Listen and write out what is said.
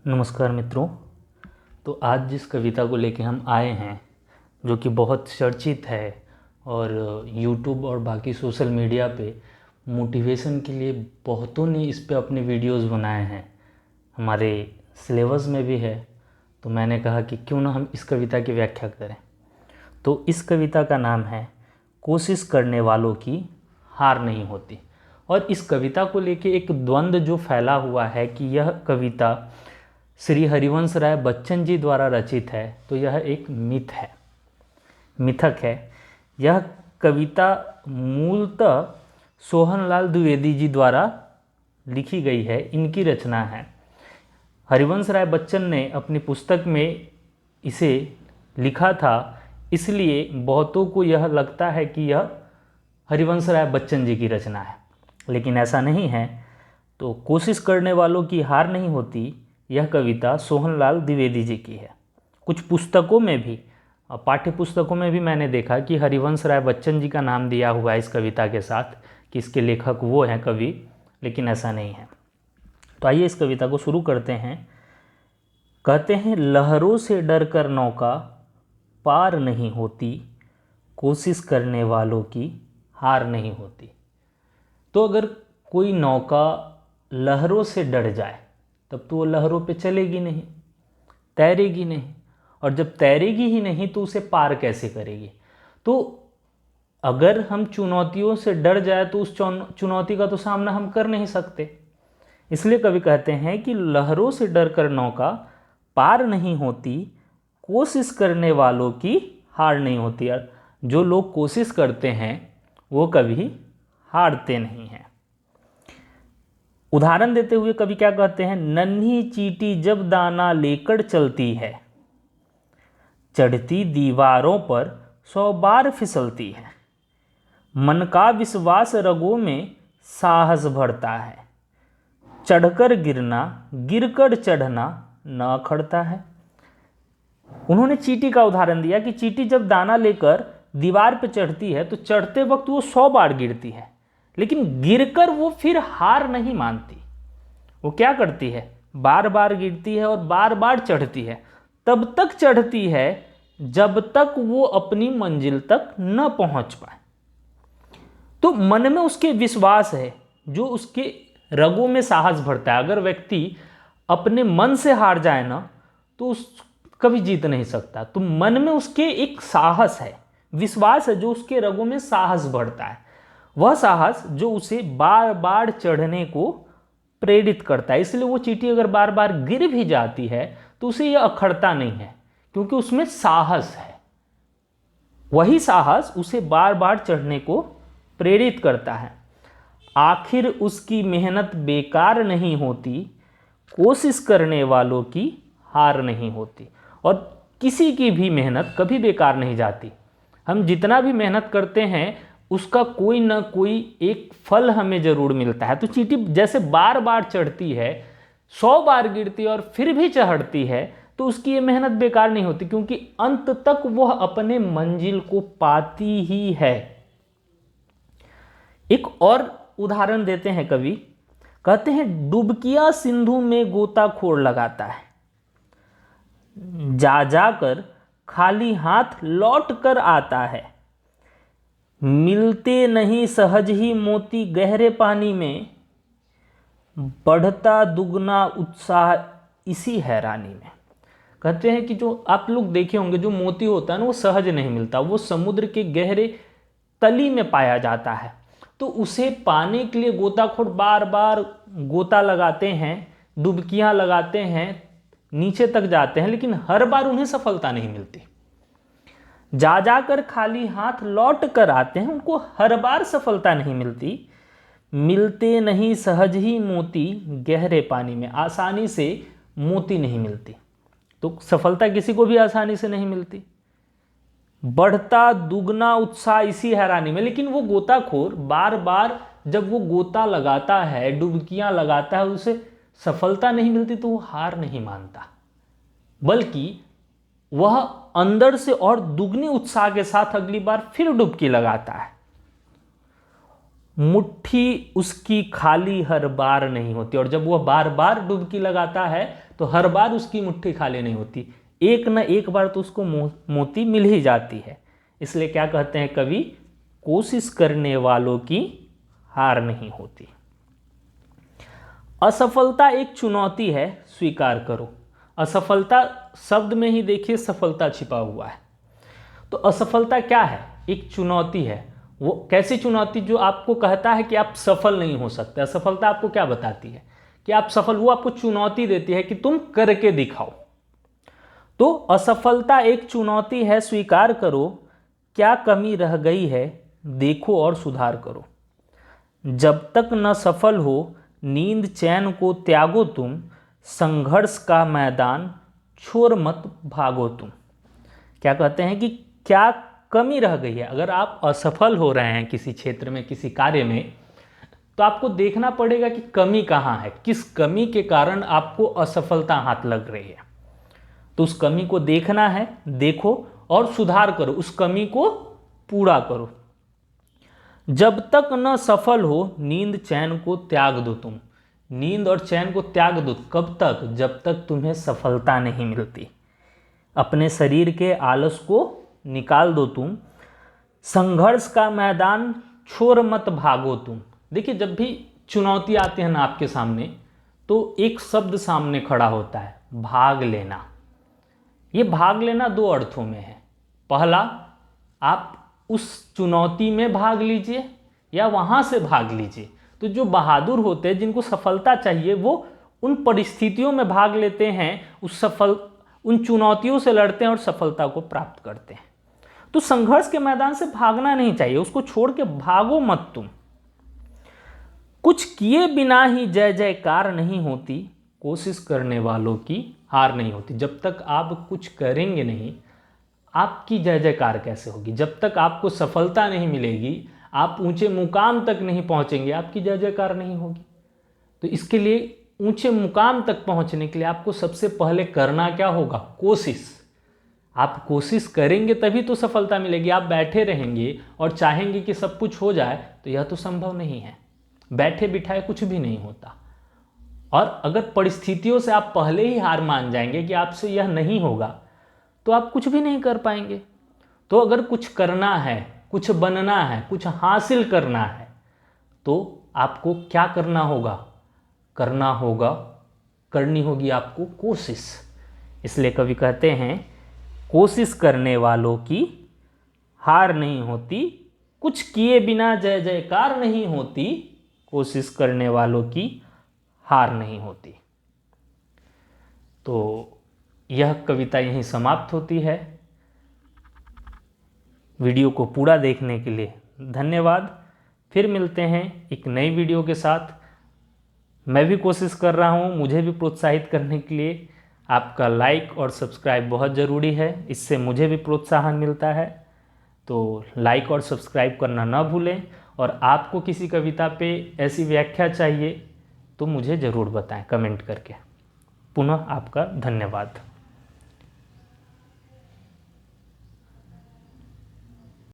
नमस्कार मित्रों। तो आज जिस कविता को लेके हम आए हैं, जो कि बहुत चर्चित है और YouTube और बाकी सोशल मीडिया पे मोटिवेशन के लिए बहुतों ने इस पे अपने वीडियोस बनाए हैं, हमारे सिलेबस में भी है। तो मैंने कहा कि क्यों ना हम इस कविता की व्याख्या करें। तो इस कविता का नाम है कोशिश करने वालों की हार नहीं होती। और इस कविता को लेके एक द्वंद्व जो फैला हुआ है कि यह कविता श्री हरिवंश राय बच्चन जी द्वारा रचित है, तो यह एक मिथक है। यह कविता मूलतः सोहनलाल द्विवेदी जी द्वारा लिखी गई है, इनकी रचना है। हरिवंश राय बच्चन ने अपनी पुस्तक में इसे लिखा था, इसलिए बहुतों को यह लगता है कि यह हरिवंश राय बच्चन जी की रचना है, लेकिन ऐसा नहीं है। तो कोशिश करने वालों की हार नहीं होती, यह कविता सोहनलाल द्विवेदी जी की है। कुछ पुस्तकों में भी, पाठ्य पुस्तकों में भी मैंने देखा कि हरिवंश राय बच्चन जी का नाम दिया हुआ है इस कविता के साथ कि इसके लेखक वो हैं कवि, लेकिन ऐसा नहीं है। तो आइए इस कविता को शुरू करते हैं। कहते हैं, लहरों से डर कर नौका पार नहीं होती, कोशिश करने वालों की हार नहीं होती। तो अगर कोई नौका लहरों से डर जाए तब तो वो लहरों पे चलेगी नहीं, तैरेगी नहीं, और जब तैरेगी ही नहीं तो उसे पार कैसे करेगी। तो अगर हम चुनौतियों से डर जाए तो उस चुनौती का तो सामना हम कर नहीं सकते। इसलिए कवि कहते हैं कि लहरों से डर कर नौका पार नहीं होती, कोशिश करने वालों की हार नहीं होती। यार, जो लोग कोशिश करते हैं वो कभी हारते नहीं हैं। उदाहरण देते हुए कवि क्या कहते हैं, नन्ही चींटी जब दाना लेकर चलती है, चढ़ती दीवारों पर 100 बार फिसलती है, मन का विश्वास रगों में साहस भरता है, चढ़कर गिरना गिरकर चढ़ना न अखड़ता है। उन्होंने चींटी का उदाहरण दिया कि चींटी जब दाना लेकर दीवार पर चढ़ती है तो चढ़ते वक्त वो 100 बार गिरती है, लेकिन गिरकर वो फिर हार नहीं मानती। वो क्या करती है, बार बार गिरती है और बार बार चढ़ती है। तब तक चढ़ती है जब तक वो अपनी मंजिल तक न पहुंच पाए। तो मन में उसके विश्वास है, जो उसके रगों में साहस भरता है। अगर व्यक्ति अपने मन से हार जाए ना तो उस कभी जीत नहीं सकता। तो मन में उसके एक साहस है, विश्वास है, जो उसके रगों में साहस बढ़ता है। वह साहस जो उसे बार बार चढ़ने को प्रेरित करता है। इसलिए वो चींटी अगर बार बार गिर भी जाती है तो उसे यह अखड़ता नहीं है, क्योंकि उसमें साहस है। वही साहस उसे बार बार चढ़ने को प्रेरित करता है। आखिर उसकी मेहनत बेकार नहीं होती, कोशिश करने वालों की हार नहीं होती। और किसी की भी मेहनत कभी बेकार नहीं जाती। हम जितना भी मेहनत करते हैं उसका कोई ना कोई एक फल हमें जरूर मिलता है। तो चींटी जैसे बार बार चढ़ती है, 100 बार गिरती है और फिर भी चढ़ती है, तो उसकी ये मेहनत बेकार नहीं होती, क्योंकि अंत तक वह अपने मंजिल को पाती ही है। एक और उदाहरण देते हैं कवि, कहते हैं, डुबकियां सिंधु में गोताखोर लगाता है, जा जाकर खाली हाथ लौट कर आता है, मिलते नहीं सहज ही मोती गहरे पानी में, बढ़ता दुगना उत्साह इसी हैरानी में। कहते हैं कि जो आप लोग देखे होंगे, जो मोती होता है ना वो सहज नहीं मिलता, वो समुद्र के गहरे तली में पाया जाता है। तो उसे पाने के लिए गोताखोर बार बार गोता लगाते हैं, डुबकियां लगाते हैं, नीचे तक जाते हैं, लेकिन हर बार उन्हें सफलता नहीं मिलती। जा जाकर खाली हाथ लौट कर आते हैं, उनको हर बार सफलता नहीं मिलती। मिलते नहीं सहज ही मोती गहरे पानी में, आसानी से मोती नहीं मिलती। तो सफलता किसी को भी आसानी से नहीं मिलती। बढ़ता दुगना उत्साह इसी हैरानी में, लेकिन वो गोताखोर बार बार जब वो गोता लगाता है, डुबकियां लगाता है, उसे सफलता नहीं मिलती तो वो हार नहीं मानता, बल्कि वह अंदर से और दुगने उत्साह के साथ अगली बार फिर डुबकी लगाता है। मुट्ठी उसकी खाली हर बार नहीं होती, और जब वह बार बार डुबकी लगाता है तो हर बार उसकी मुट्ठी खाली नहीं होती, एक न एक बार तो उसको मोती मिल ही जाती है। इसलिए क्या कहते हैं कवि, कोशिश करने वालों की हार नहीं होती। असफलता एक चुनौती है, स्वीकार करो। असफलता शब्द में ही देखिए सफलता छिपा हुआ है। तो असफलता क्या है, एक चुनौती है। वो कैसी चुनौती, जो आपको कहता है कि आप सफल नहीं हो सकते। असफलता आपको क्या बताती है कि आप सफल, वो आपको चुनौती देती है कि तुम करके दिखाओ। तो असफलता एक चुनौती है, स्वीकार करो। क्या कमी रह गई है, देखो और सुधार करो। जब तक न सफल हो, नींद चैन को त्यागो तुम। संघर्ष का मैदान छोड़ मत भागो तुम। क्या कहते हैं कि क्या कमी रह गई है, अगर आप असफल हो रहे हैं किसी क्षेत्र में, किसी कार्य में, तो आपको देखना पड़ेगा कि कमी कहाँ है, किस कमी के कारण आपको असफलता हाथ लग रही है। तो उस कमी को देखना है, देखो और सुधार करो, उस कमी को पूरा करो। जब तक न सफल हो, नींद चैन को त्याग दो तुम। नींद और चैन को त्याग दो, कब तक, जब तक तुम्हें सफलता नहीं मिलती। अपने शरीर के आलस को निकाल दो तुम। संघर्ष का मैदान छोड़ मत भागो तुम। देखिए, जब भी चुनौती आती है ना आपके सामने, तो एक शब्द सामने खड़ा होता है, भाग लेना। ये भाग लेना दो अर्थों में है। पहला, आप उस चुनौती में भाग लीजिए या वहाँ से भाग लीजिए। तो जो बहादुर होते हैं, जिनको सफलता चाहिए, वो उन परिस्थितियों में भाग लेते हैं, उन चुनौतियों से लड़ते हैं और सफलता को प्राप्त करते हैं। तो संघर्ष के मैदान से भागना नहीं चाहिए, उसको छोड़ के भागो मत तुम। कुछ किए बिना ही जय जयकार नहीं होती, कोशिश करने वालों की हार नहीं होती। जब तक आप कुछ करेंगे नहीं, आपकी जय जयकार कैसे होगी। जब तक आपको सफलता नहीं मिलेगी, आप ऊंचे मुकाम तक नहीं पहुंचेंगे, आपकी जय जयकार नहीं होगी। तो इसके लिए ऊंचे मुकाम तक पहुंचने के लिए आपको सबसे पहले करना क्या होगा, कोशिश। आप कोशिश करेंगे तभी तो सफलता मिलेगी। आप बैठे रहेंगे और चाहेंगे कि सब कुछ हो जाए, तो यह तो संभव नहीं है। बैठे बिठाए कुछ भी नहीं होता। और अगर परिस्थितियों से आप पहले ही हार मान जाएंगे कि आपसे यह नहीं होगा, तो आप कुछ भी नहीं कर पाएंगे। तो अगर कुछ करना है, कुछ बनना है, कुछ हासिल करना है, तो आपको क्या करना होगा, करनी होगी आपको कोशिश। इसलिए कवि कहते हैं, कोशिश करने वालों की हार नहीं होती, कुछ किए बिना जय जयकार नहीं होती, कोशिश करने वालों की हार नहीं होती। तो यह कविता यहीं समाप्त होती है। वीडियो को पूरा देखने के लिए धन्यवाद। फिर मिलते हैं एक नई वीडियो के साथ। मैं भी कोशिश कर रहा हूँ, मुझे भी प्रोत्साहित करने के लिए आपका लाइक और सब्सक्राइब बहुत ज़रूरी है, इससे मुझे भी प्रोत्साहन मिलता है। तो लाइक और सब्सक्राइब करना ना भूलें। और आपको किसी कविता पे ऐसी व्याख्या चाहिए तो मुझे ज़रूर बताएं कमेंट करके। पुनः आपका धन्यवाद।